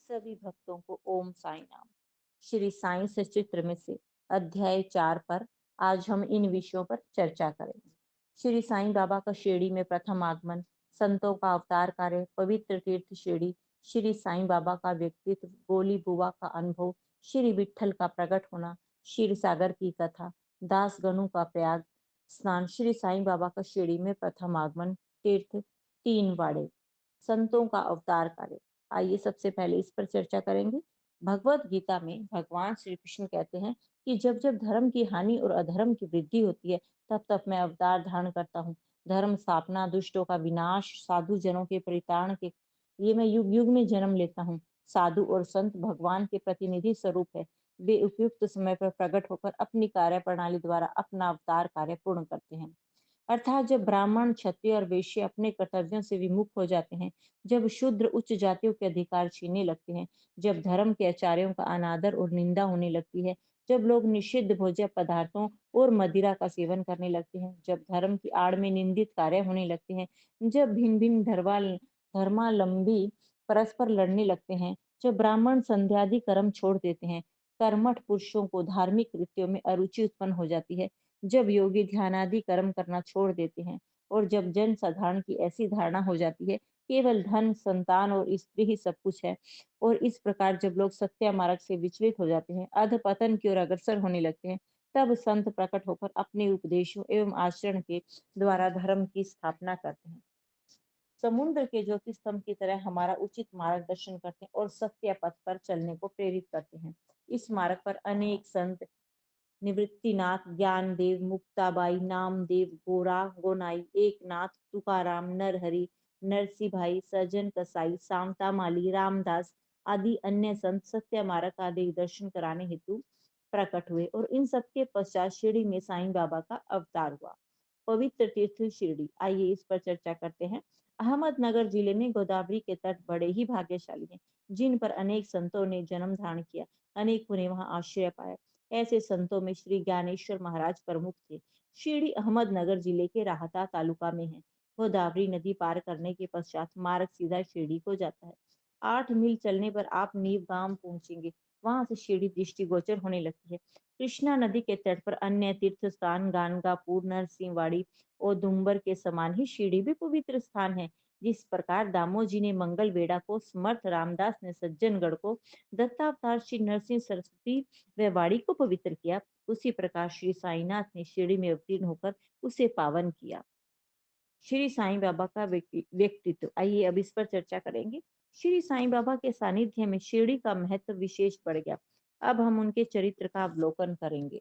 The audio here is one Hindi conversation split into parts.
सभी भक्तों को ओम साई नाम। श्री साई सचित्र में से अध्याय 4 पर आज हम इन विषयों पर चर्चा करेंगे। श्री साईं बाबा का शिरडी में प्रथम आगमन, संतों का अवतार कार्य, पवित्र तीर्थ शिरडी, श्री साईं बाबा का व्यक्तित्व, गोली बुआ का अनुभव, श्री विठल का प्रकट होना, क्षीर सागर की कथा, दास गणु का प्रयाग स्नान, श्री साईं बाबा का शिरडी में प्रथम आगमन, तीर्थ तीन वाड़े, संतों का अवतार कार्य। आइए सबसे पहले इस पर चर्चा करेंगे। भगवत गीता में भगवान श्री कृष्ण कहते हैं कि जब जब धर्म की हानि और अधर्म की वृद्धि होती है, तब तब मैं अवतार धारण करता हूँ। धर्म स्थापना, दुष्टों का विनाश, साधु जनों के परित्राण के लिए मैं युग युग में जन्म लेता हूँ। साधु और संत भगवान के प्रतिनिधि स्वरूप है। वे उपयुक्त समय पर प्रकट होकर अपनी कार्य प्रणाली द्वारा अपना अवतार कार्य पूर्ण करते हैं। अर्थात जब ब्राह्मण, क्षत्रिय और वैश्य अपने कर्तव्यों से विमुख हो जाते हैं, जब शूद्र उच्च जातियों के अधिकार छीनने लगते हैं, जब धर्म के आचार्यों का अनादर और निंदा होने लगती है, जब लोग निषिद्ध भोज्य पदार्थों और मदिरा का सेवन करने लगते हैं, जब धर्म की आड़ में निंदित कार्य होने लगते हैं, जब भिन्न भिन्न धर्मालंबी परस्पर लड़ने लगते हैं, जब ब्राह्मण संध्यादि कर्म छोड़ देते हैं, कर्मठ पुरुषों को धार्मिक कृत्यों में अरुचि उत्पन्न हो जाती है, जब योगी ध्यानादि कर्म करना छोड़ देते हैं और जब जन साधारण की ऐसी धारणा हो जाती है केवल धन, संतान और स्त्री ही सब कुछ है, और इस प्रकार जब लोग सत्य मार्ग से विचलित हो जाते हैं, अधपतन की ओर अग्रसर होने लगते हैं, तब संत प्रकट होकर अपने उपदेशों एवं आचरण के द्वारा धर्म की स्थापना करते हैं। समुद्र के ज्योति स्तंभ की तरह हमारा उचित मार्गदर्शन करते हैं और सत्य पथ पर चलने को प्रेरित करते हैं। इस मार्ग पर अनेक संत निवृत्तिनाथ, ज्ञानदेव, मुक्ताबाई, नामदेव, गोरा गोनाई, एकनाथ, तुकाराम, नरहरि, नरसी भाई, सज्जन कसाई, सामता माली, रामदास आदि अन्य संत सत्य मार्ग का दिग्दर्शन कराने हेतु प्रकट हुए और इन सबके पश्चात शिरडी में साईं बाबा का अवतार हुआ। पवित्र तीर्थ शिरडी, आइए इस पर चर्चा करते हैं। अहमदनगर जिले में गोदावरी के तट बड़े ही भाग्यशाली हैं, जिन पर अनेक संतों ने जन्म धारण किया, अनेकों ने वहां आश्रय पाया। ऐसे संतों में श्री ज्ञानेश्वर महाराज प्रमुख थे। शिरडी अहमदनगर जिले के राहता तालुका में है। गोदावरी नदी पार करने के पश्चात मार्ग सीधा शिरडी को जाता है। 8 मील चलने पर आप नीव गांव पहुंचेंगे। वहां से शिरडी दृष्टिगोचर होने लगती है। कृष्णा नदी के तट पर अन्य तीर्थ स्थान गानगापुर, नरसिंहवाड़ी और दुम्बर के समान ही शिरडी भी पवित्र स्थान है। जिस प्रकार दामोजी ने मंगल बेड़ा को, समर्थ रामदास ने सज्जनगढ़ को, दत्तावतार श्री नरसिंह सरस्वती व वाड़ी को पवित्र किया, उसी प्रकार श्री साईनाथ ने शिरडी में अवतीर्ण होकर उसे पावन किया। श्री साईं बाबा का व्यक्तित्व, आइए अब इस पर चर्चा करेंगे। श्री साईं बाबा के सानिध्य में शिरडी का महत्व विशेष बढ़ गया। अब हम उनके चरित्र का अवलोकन करेंगे।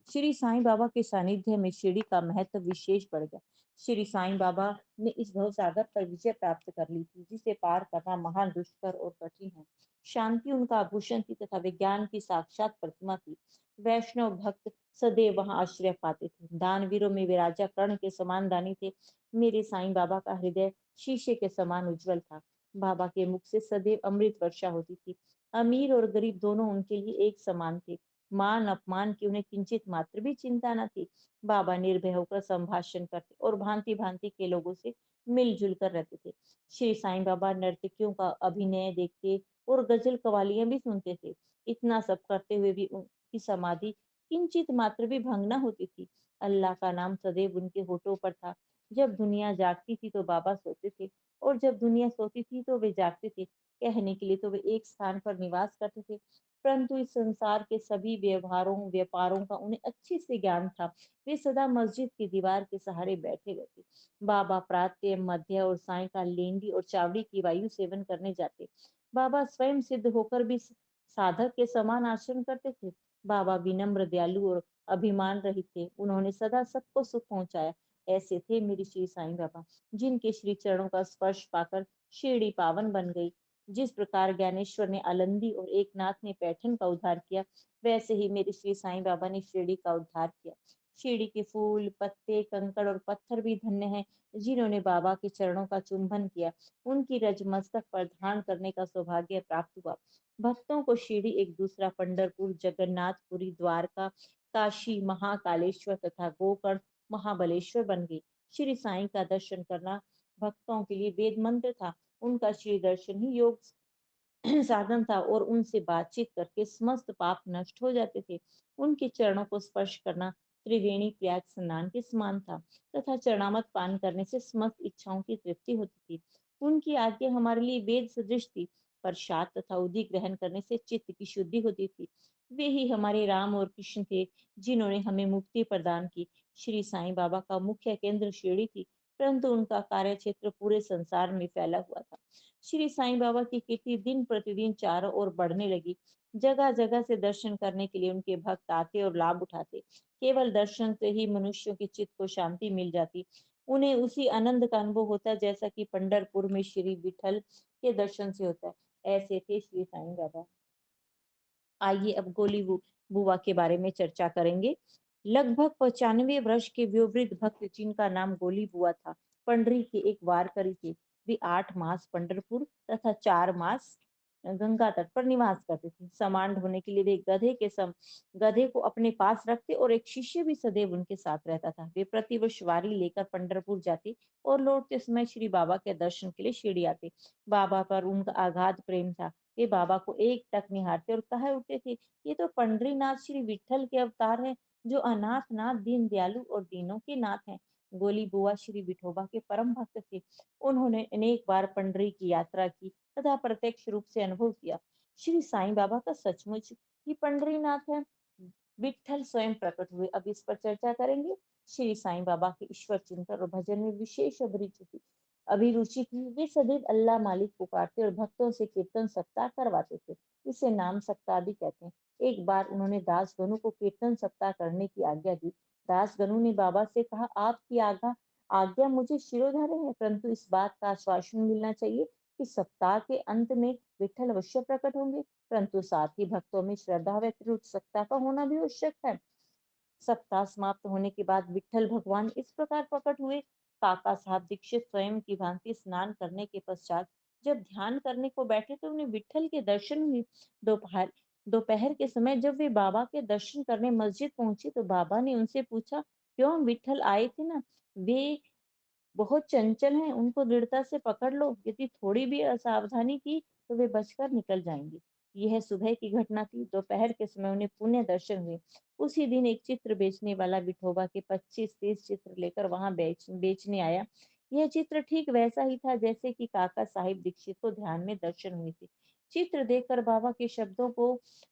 श्री साईं बाबा के सानिध्य में शिरडी का महत्व विशेष बढ़ गया। श्री साईं बाबा ने इस भव सागर पर विजय प्राप्त कर ली थी, जिसे पार करना महान दुष्कर और कठिन है। शांति उनका आभूषण थी तथा विज्ञान की साक्षात प्रतिमा थी। वैष्णव भक्त सदैव वहां आश्रय पाते थे। दानवीरों में वे राजा कर्ण के समान दानी थे। मेरे साईं बाबा का हृदय शीशे के समान उज्जवल था। बाबा के मुख से सदैव अमृत वर्षा होती थी। अमीर और गरीब दोनों उनके लिए एक समान थे। मान अपमान की उन्हें किंचित मात्र भी चिंता न थी। बाबा निर्भय होकर संभाषण करते और भांति भांति के लोगों से मिलजुल कर रहते थे। श्री साईं बाबा नर्तकियों का अभिनय देखते और गजल कवालियां भी सुनते थे। इतना सब करते हुए भी उनकी समाधि किंचित मात्र भी भंग न होती थी। अल्लाह का नाम सदैव उनके होठों पर था। जब दुनिया जागती थी तो बाबा सोते थे, और जब दुनिया सोती थी तो वे जागते थे। कहने के लिए तो वे एक स्थान पर निवास करते थे, परंतु इस संसार के सभी व्यवहारों व्यापारों का उन्हें अच्छे से ज्ञान था। वे सदा मस्जिद की दीवार के सहारे बैठे रहते। बाबा प्रातः, मध्य और सायंकाल लेंडी और चावड़ी की वायु सेवन करने जाते। बाबा स्वयं सिद्ध होकर भी साधक के समान आचरण करते थे। बाबा विनम्र, दयालु और अभिमान रहित थे। उन्होंने सदा सबको सुख पहुंचाया। ऐसे थे मेरे श्री साईं बाबा, जिनके श्री चरणों का स्पर्श पाकर शिरडी पावन बन गई। जिस प्रकार ज्ञानेश्वर ने आलंदी और एकनाथ ने पैठन का उद्धार किया, वैसे ही मेरे श्री साईं बाबा ने शिरडी का उद्धार किया। शिरडी के फूल, पत्ते, कंकड़ और पत्थर भी धन्य हैं, जिन्होंने बाबा के चरणों का चुंबन किया। उनकी रज मस्तक पर ध्यान करने का सौभाग्य प्राप्त हुआ। भक्तों को शिरडी एक दूसरा पंढरपुर, जगन्नाथपुरी, द्वारका, काशी, महाकालेश्वर तथा गोकर्ण, महाबलेश्वर बन गई। श्री साईं का दर्शन करना भक्तों के लिए वेद मंत्र था। उनका श्री दर्शन ही योग साधन था और उनसे बातचीत करके समस्त पाप नष्ट हो जाते थे। उनके चरणों को स्पर्श करना त्रिवेणी प्रयाग स्नान के समान था तथा चरणामृत पान करने से समस्त इच्छाओं की तृप्ति होती थी। उनकी आज्ञा हमारे लिए वेद सदृश थी। प्रसाद तथा उदी ग्रहण करने से चित्त की शुद्धि होती थी। वे ही हमारे राम और कृष्ण थे जिन्होंने हमें मुक्ति प्रदान की। श्री साईं बाबा का मुख्य केंद्र शिरडी थी, परंतु उनका कार्य क्षेत्र पूरे संसार में फैला हुआ था। श्री साईं बाबा की कीर्ति दिन प्रतिदिन चारों ओर बढ़ने लगी। जगह जगह से दर्शन करने के लिए उनके भक्त आते और लाभ उठाते। केवल दर्शन से ही मनुष्यों के चित्त को शांति मिल जाती। उन्हें उसी आनंद का अनुभव होता जैसा कि पंढरपुर में श्री विठल के दर्शन से होता है। ऐसे थे श्री साईं बाबा। आइए अब बुआ के बारे में चर्चा करेंगे। लगभग 95 वर्ष के वयोवृद्ध भक्त जिनका नाम गोली बुआ था, पंडरी के एक वारकरी थे। वे 8 मास पंढरपुर तथा 4 मास गंगा तट पर निवास करते थे। सामान ढोने के लिए वे गधे को अपने पास रखते और एक शिष्य भी सदैव उनके साथ रहता था। वे प्रतिवर्ष वारी लेकर पंढरपुर जाते और लौटते समय श्री बाबा के दर्शन के लिए शिरडी आते। बाबा पर उनका अगाध प्रेम था। वे बाबा को एक टक निहारते और कह उठते थे, ये तो पंडरीनाथ श्री विठल के अवतार है, जो अनाथ नाथ, दीन दयालु और दीनों के नाथ हैं। गोली बुआ श्री विठोबा के परम भक्त थे। उन्होंने अनेक बार पंडरी की यात्रा की तथा प्रत्यक्ष रूप से अनुभव किया। श्री साईं बाबा का सचमुच ही पंडरीनाथ है। विठल स्वयं प्रकट हुए। अब इस पर चर्चा करेंगे। श्री साईं बाबा के ईश्वर चिंतन और भजन में विशेष अभिरुचि थी। वे सदैव अल्लाह मालिक पुकारते और भक्तों से कीर्तन सप्ताह करवाते थे। इसे नाम सप्ताह भी कहते हैं। एक बार उन्होंने दास गनु को कीर्तन सप्ताह करने की आज्ञा दी। दास गनु ने बाबा से कहा, आपकी आज्ञा आज्ञा मुझे शिरोधार्य है, परंतु इस बात का आश्वासन मिलना चाहिए कि सप्ताह के अंत में विठल अवश्य प्रकट होंगे, परंतु साथ ही भक्तों में श्रद्धा व उत्सुकता का होना भी आवश्यक है। सप्ताह समाप्त होने के बाद विठल भगवान इस प्रकार प्रकट हुए। काका साहब दीक्षित स्वयं की भांति स्नान करने के पश्चात जब ध्यान करने को बैठे तो उन्हें विठल के दर्शन हुए। दोपहर दोपहर के समय जब वे बाबा के दर्शन करने मस्जिद पहुंचे तो बाबा ने उनसे पूछा, क्यों विठल आए थे ना, वे बहुत चंचल हैं, उनको दृढ़ता से पकड़ लो, यदि थोड़ी भी असावधानी की तो वे बचकर निकल जाएंगे। यह सुबह की घटना थी। दोपहर के समय उन्हें पुण्य दर्शन हुए। उसी दिन एक चित्र बेचने वाला विठोबा के 25-30 चित्र लेकर वहां बेचने आया। यह चित्र ठीक वैसा ही था जैसे कि काका साहिब दीक्षित को ध्यान में दर्शन हुए थे। चित्र देखकर बाबा के शब्दों को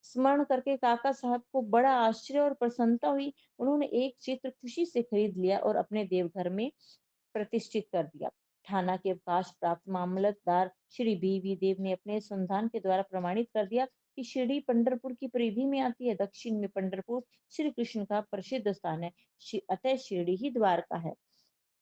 स्मरण करके काका साहब को बड़ा आश्चर्य और प्रसन्नता हुई। उन्होंने एक चित्र खुशी से खरीद लिया और अपने देवघर में प्रतिष्ठित कर दिया। थाना के अवकाश प्राप्त मामलतदार श्री बी देव ने अपने संधान के द्वारा प्रमाणित कर दिया कि शिरडी पंढरपुर की परिधि में आती है। दक्षिण में पंढरपुर श्री कृष्ण का प्रसिद्ध स्थान है, अतः शिरडी ही द्वारका है।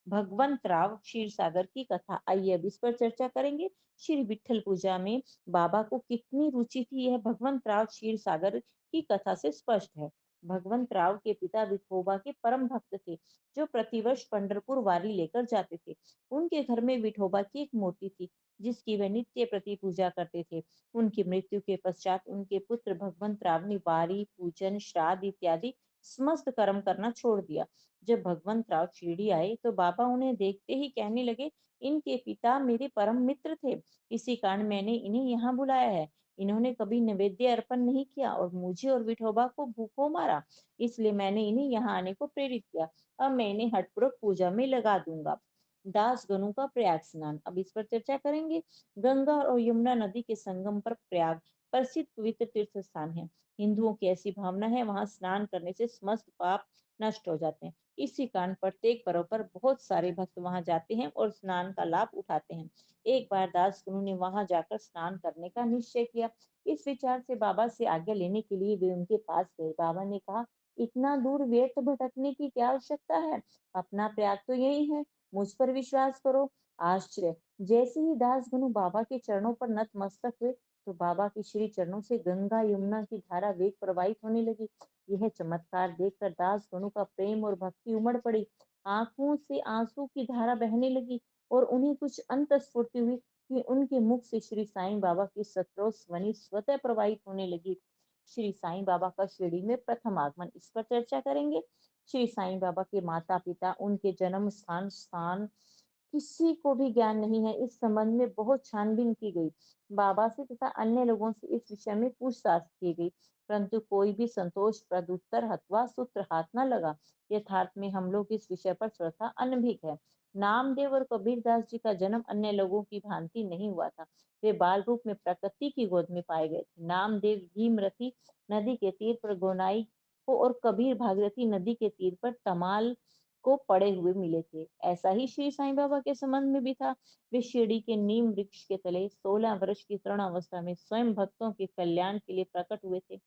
भगवंत राव क्षीर सागर की कथा, आइए अब इस पर चर्चा करेंगे। श्री विठल पूजा में बाबा को कितनी रुचि थी, यह भगवंत राव क्षीर सागर की कथा से स्पष्ट है। भगवंत राव के पिता विठोबा के परम भक्त थे, जो प्रतिवर्ष पंढरपुर वारी लेकर जाते थे। उनके घर में विठोबा की एक मूर्ति थी, जिसकी वे नित्य प्रति पूजा करते थे। उनकी मृत्यु के पश्चात उनके पुत्र भगवंत राव ने वारी, पूजन, श्राद्ध इत्यादि समस्त कर्म करना छोड़ दिया। जब भगवंत राव शिरडी आए तो बाबा उन्हें देखते ही कहने लगे, इनके पिता मेरे परम मित्र थे, इसी कारण मैंने इन्हें यहाँ बुलाया है। इन्होंने कभी नैवेद्य अर्पण नहीं किया और मुझे और विठोबा को भूखों मारा, इसलिए मैंने इन्हें यहाँ आने को प्रेरित किया। अब मैं इन्हें हठपूर्वक पूजा में लगा दूंगा। दास गनु का प्रयाग स्नान, अब इस पर चर्चा करेंगे। गंगा और यमुना नदी के संगम पर प्रयाग प्रसिद्ध पवित्र तीर्थ स्थान है। हिंदुओं की ऐसी भावना है, वहां स्नान करने से समस्त पाप नष्ट हो जाते हैं। इसी कारण प्रत्येक पर्व पर बहुत सारे भक्त वहां जाते हैं और स्नान का लाभ उठाते हैं। एक बार दास गुरु ने वहां जाकर स्नान करने का निश्चय किया। इस विचार से बाबा से आज्ञा लेने के लिए वे उनके पास गए। बाबा ने कहा, इतना दूर व्यर्थ भटकने की क्या आवश्यकता है, अपना प्रयाग तो यही है, मुझ पर विश्वास करो। आश्चर्य, जैसे ही दास गनु बाबा के चरणों पर नतमस्तक हुए तो बाबा के श्री चरणों से गंगा यमुना की धारा वेग प्रवाहित होने लगी। यह चमत्कार देखकर दास गणु का प्रेम और भक्ति उमड़ पड़ी। आंखों से आंसू की धारा बहने लगी और उन्हें कुछ अंत स्फूर्ति हुई कि उनके मुख से श्री साईं बाबा की सत्रोस्वनी स्वतः प्रवाहित होने लगी। श्री साईं बाबा का शिरडी में प्रथम आगमन, इस पर चर्चा करेंगे। श्री साईं बाबा के माता पिता, उनके जन्म स्थान किसी को भी ज्ञान नहीं है। इस संबंध में बहुत छानबीन की गई। बाबा से तथा अन्य लोगों से इस विषय में पूछताछ की गई, परंतु कोई भी संतोषप्रद उत्तर अथवा सूत्र हाथ न लगा। यथार्थ में हम लोग इस विषय पर सर्वथा अनभिज्ञ है। नामदेव और कबीरदास जी का जन्म अन्य लोगों की भांति नहीं हुआ था। वे बाल रूप में प्रकृति की गोद में पाए गए थे। नामदेव भीमरथी नदी के तीर पर गोनाई को और कबीर भागीरथी नदी के तीर पर तमाल को पड़े हुए मिले थे। ऐसा ही श्री साईं बाबा के संबंध में भी था। वे शिरडी के नीम वृक्ष के तले 16 वर्ष की तरुणावस्था में स्वयं भक्तों के कल्याण के लिए प्रकट हुए थे।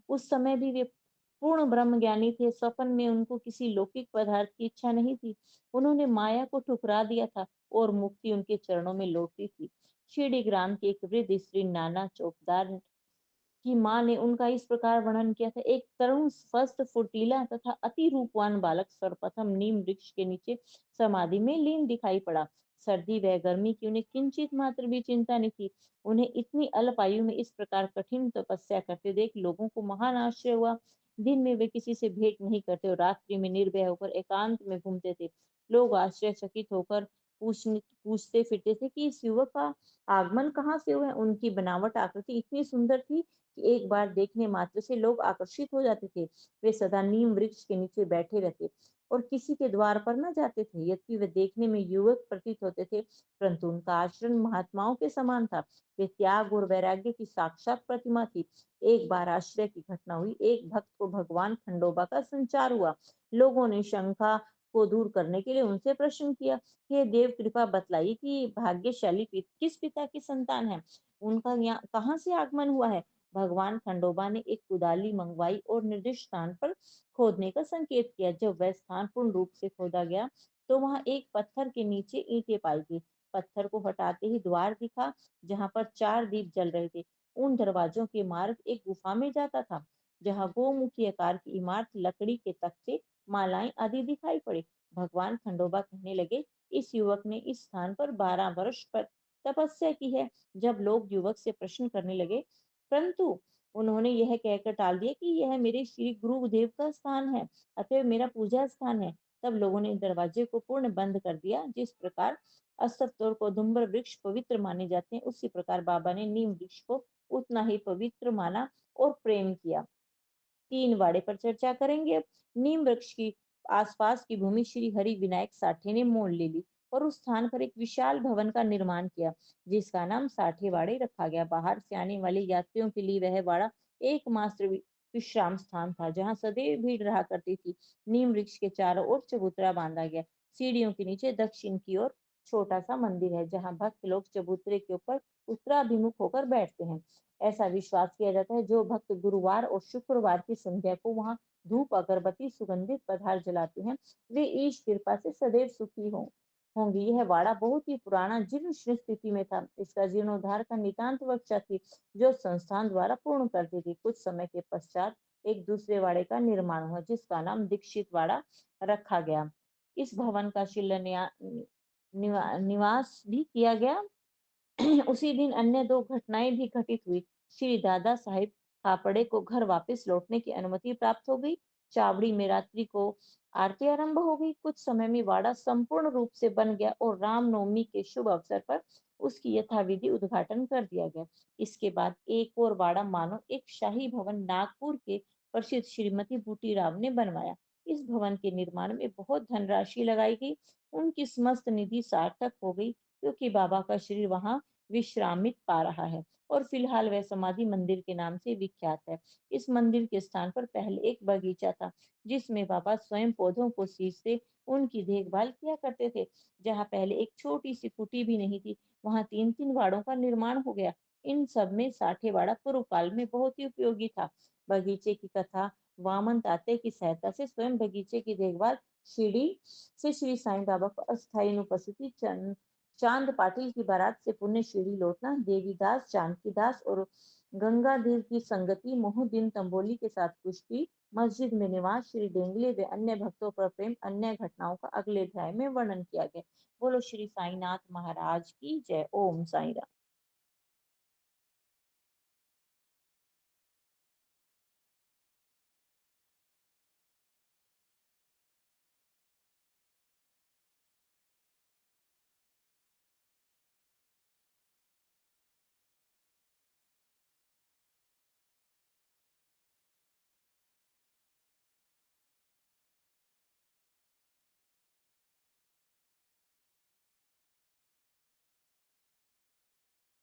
उस समय भी वे पूर्ण ब्रह्म ज्ञानी थे। स्वप्न में उनको किसी लौकिक पदार्थ की इच्छा नहीं थी। उन्होंने माया को ठुकरा दिया था और मुक्ति उनके चरणों में लौटती थी। शिरडी ग्राम की एक वृद्ध स्त्री नाना चौकीदार की माँ ने उनका इस प्रकार वर्णन किया था। एक तरुण स्वस्थ फुर्तीला तथा अति रूपवान बालक सर्वप्रथम नीम वृक्ष के नीचे समाधि में लीन दिखाई पड़ा। सर्दी व गर्मी की उन्हें किंचित मात्र भी चिंता नहीं थी। उन्हें इतनी अल्प आयु में इस प्रकार कठिन तपस्या करते देख लोगों को महान आश्चर्य हुआ। दिन में वे किसी से भेंट नहीं करते और रात्रि में निर्भय होकर एकांत में घूमते थे। लोग आश्चर्यचकित होकर पूछते फिरते थे कि इस युवक का आगमन कहाँ से हुआ है। उनकी बनावट आकृति इतनी सुंदर थी कि एक बार देखने मात्र से लोग आकर्षित हो जाते थे। वे सदा नीम वृक्ष के नीचे बैठे रहते और किसी के द्वार पर न जाते थे। यद्यपि वे देखने में युवक प्रतीत होते थे, परंतु उनका आचरण महात्माओं के समान था। वे त्याग और वैराग्य की साक्षात प्रतिमा थी। एक बार आश्चर्य की घटना हुई। एक भक्त को भगवान खंडोबा का संचार हुआ। लोगों ने शंका को दूर करने के लिए उनसे प्रश्न किया, हे देव कृपा बतलाइए कि भाग्यशाली किस पिता की संतान है, उनका यहाँ कहाँ से आगमन हुआ है। भगवान खंडोबा ने एक कुदाली मंगवाई और निर्दिष्ट स्थान पर खोदने का संकेत किया। जब वह स्थान पूर्ण रूप से खोदा गया तो वहां एक पत्थर के नीचे ईंटें पाई गई। पत्थर को हटाते ही द्वार दिखा जहां पर 4 दीप जल रहे थे। उन दरवाजों के मार्ग एक गुफा में जाता था जहां गोमुखी आकार की इमारत, लकड़ी के तख्ते, मालाएं आदि दिखाई पड़े। भगवान खंडोबा कहने लगे, इस युवक ने इस स्थान पर 12 वर्ष पर तपस्या की है। जब लोग युवक से प्रश्न करने लगे, परंतु उन्होंने यह कहकर टाल दिया कि यह मेरे श्री गुरुदेव का स्थान है, अतः मेरा पूजा स्थान है। तब लोगों ने दरवाजे को पूर्ण बंद कर दिया। जिस प्रकार अश्वत्थ और औदुंबर वृक्ष पवित्र माने जाते हैं, उसी प्रकार बाबा ने नीम वृक्ष को उतना ही पवित्र माना और प्रेम किया। 3 वाड़े पर चर्चा करेंगे अब। नीम वृक्ष की आसपास की भूमि श्री हरि विनायक साठे ने मोल ले ली और उस स्थान पर एक विशाल भवन का निर्माण किया, जिसका नाम साठे वाड़े रखा गया। बाहर से आने वाले यात्रियों के लिए वह वाड़ा एकमात्र विश्राम स्थान था, जहाँ सदैव भीड़ रहा करती थी। नीम वृक्ष के चारों ओर चबूतरा बांधा गया। सीढ़ियों के नीचे दक्षिण की ओर छोटा सा मंदिर है, जहाँ भक्त लोग चबूतरे के ऊपर उत्तराभिमुख होकर बैठते हैं। ऐसा विश्वास किया जाता है, जो भक्त गुरुवार और शुक्रवार की संध्या को वहां धूप, अगरबत्ती, सुगंधित पदार्थ जलाते हैं, वे ईश कृपा से सदैव सुखी होंगे। यह वाड़ा बहुत ही पुराना जीर्ण स्थिति में था। इसका जीर्णोद्धार का नितांत आवश्यकता थी, जो संस्थान द्वारा पूर्ण कर दी गई। कुछ समय के पश्चात एक दूसरे वाड़े का निर्माण हुआ, जिसका नाम दीक्षित वाड़ा रखा गया। इस भवन का निवास भी किया गया। उसी दिन अन्य 2 घटनाएं भी घटित हुई। श्री दादा साहिब कापड़े को घर वापस लौटने की अनुमति प्राप्त हो गई। चावड़ी में रात्रि को आरती आरंभ हो गई। कुछ समय में वाड़ा संपूर्ण रूप से बन गया और रामनवमी के शुभ अवसर पर उसकी यथाविधि उद्घाटन कर दिया गया। इसके बाद एक और वाड़ा मानो एक शाही भवन नागपुर के प्रसिद्ध श्रीमती बूटी राव ने बनवाया। इस भवन के निर्माण में बहुत धनराशि लगाई गई। उनकी समस्त निधि सार्थक हो गई, क्योंकि बाबा का शरीर वहां विश्रामित पा रहा है और फिलहाल वह समाधि मंदिर के नाम से विख्यात है। इस मंदिर के स्थान पर पहले एक बगीचा था, जिसमें बाबा स्वयं पौधों को सींचते, उनकी देखभाल किया करते थे। जहाँ पहले एक छोटी सी कुटी भी नहीं थी, वहां 3-3 वाड़ों का निर्माण हो गया। इन सब में साठे वाड़ा पूर्व काल में बहुत ही उपयोगी था। बगीचे की कथा, वामन ताते की सहायता से स्वयं बगीचे की देखभाल, शिरडी से श्री साईं बाबा को अस्थायी अनुपस्थिति, चांद पाटिल की बारात से पुण्य शिरडी लौटना, देवीदास, जानकीदास और गंगाधर की संगति, मोहुद्दीन तंबोली के साथ कुश्ती, मस्जिद में निवास, श्री डेंगले व अन्य भक्तों पर प्रेम, अन्य घटनाओं का अगले अध्याय में वर्णन किया गया। बोलो श्री साईनाथ महाराज की जय। ओम साई राम।